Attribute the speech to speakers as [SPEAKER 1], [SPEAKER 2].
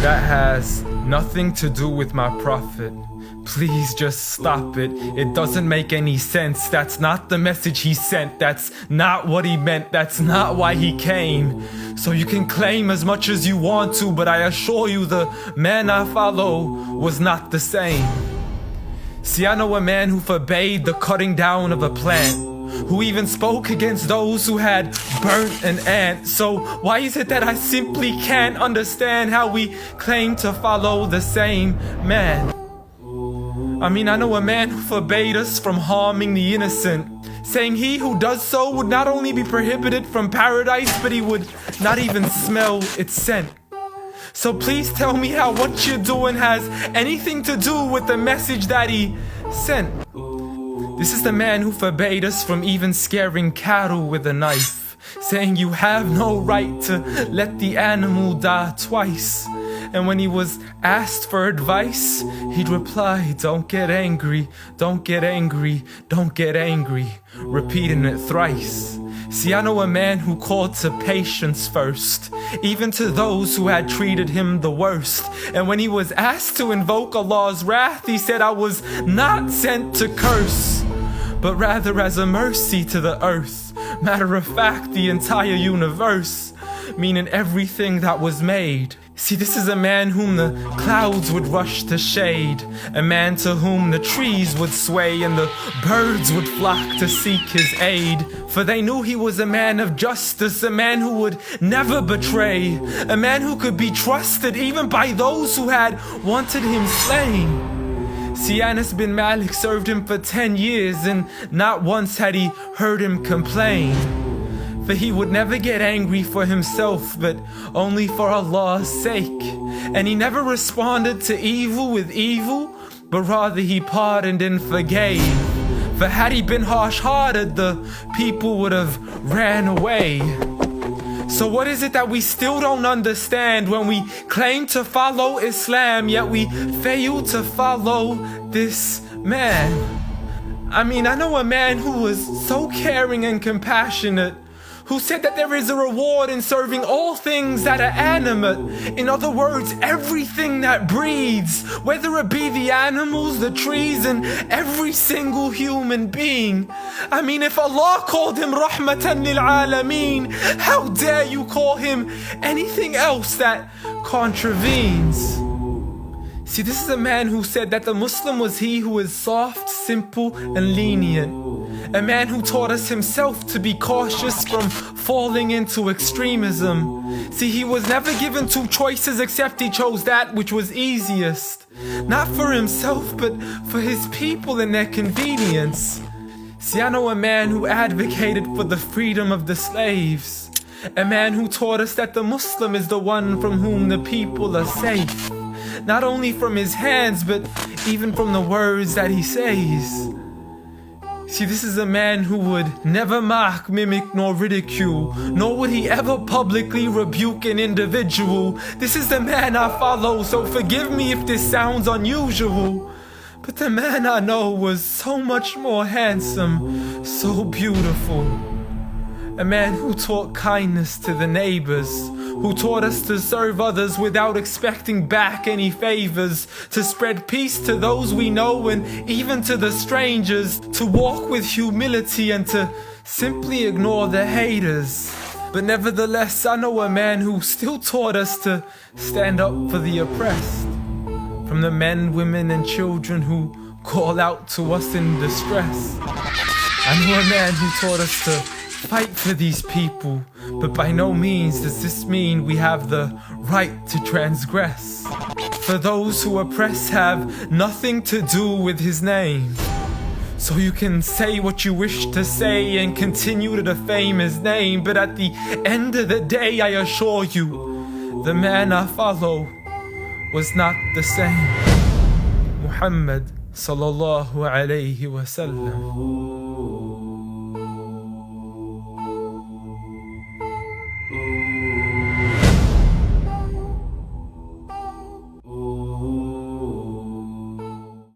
[SPEAKER 1] That has nothing to do with my prophet. Please just stop it. It doesn't make any sense. That's not the message he sent. That's not what he meant. That's not why he came. So you can claim as much as you want to, but I assure you the man I follow was not the same. See, I know a man who forbade the cutting down of a plant, who even spoke against those who had burnt an ant. So why is it that I simply can't understand how we claim to follow the same man? I mean, I know a man who forbade us from harming the innocent, saying he who does so would not only be prohibited from paradise, but he would not even smell its scent. So please tell me how what you're doing has anything to do with the message that he sent. This is the man who forbade us from even scaring cattle with a knife, saying you have no right to let the animal die twice. And when he was asked for advice, he'd reply, don't get angry, don't get angry, don't get angry, repeating it thrice. See, I know a man who called to patience first, even to those who had treated him the worst. And when he was asked to invoke Allah's wrath, he said, I was not sent to curse, but rather as a mercy to the earth. Matter of fact, the entire universe, meaning everything that was made. See, this is a man whom the clouds would rush to shade, a man to whom the trees would sway and the birds would flock to seek his aid. For they knew he was a man of justice, a man who would never betray, a man who could be trusted even by those who had wanted him slain. See, Anas bin Malik served him for 10 years and not once had he heard him complain. For he would never get angry for himself, but only for Allah's sake. And he never responded to evil with evil, but rather he pardoned and forgave. For had he been harsh-hearted, the people would have ran away. So what is it that we still don't understand when we claim to follow Islam, yet we fail to follow this man? I mean, I know a man who was so caring and compassionate, who said that there is a reward in serving all things that are animate. In other words, everything that breathes, whether it be the animals, the trees, and every single human being. I mean, if Allah called him Rahmatan lil Alameen, how dare you call him anything else that contravenes? See, this is a man who said that the Muslim was he who is soft, simple, and lenient. A man who taught us himself to be cautious from falling into extremism. See, he was never given two choices except he chose that which was easiest. Not for himself, but for his people and their convenience. See, I know a man who advocated for the freedom of the slaves. A man who taught us that the Muslim is the one from whom the people are safe. Not only from his hands, but even from the words that he says. See, this is a man who would never mock, mimic, nor ridicule, nor would he ever publicly rebuke an individual. This is the man I follow, so forgive me if this sounds unusual. But the man I know was so much more handsome, so beautiful. A man who taught kindness to the neighbors, who taught us to serve others without expecting back any favors, to spread peace to those we know and even to the strangers, to walk with humility and to simply ignore the haters. But nevertheless, I know a man who still taught us to stand up for the oppressed, from the men, women, and children who call out to us in distress. I know a man who taught us to fight for these people, but by no means does this mean we have the right to transgress. For those who oppress have nothing to do with his name. So you can say what you wish to say and continue to defame his name, but at the end of the day, I assure you, the man I follow was not the same. Muhammad sallallahu alayhi wa sallam.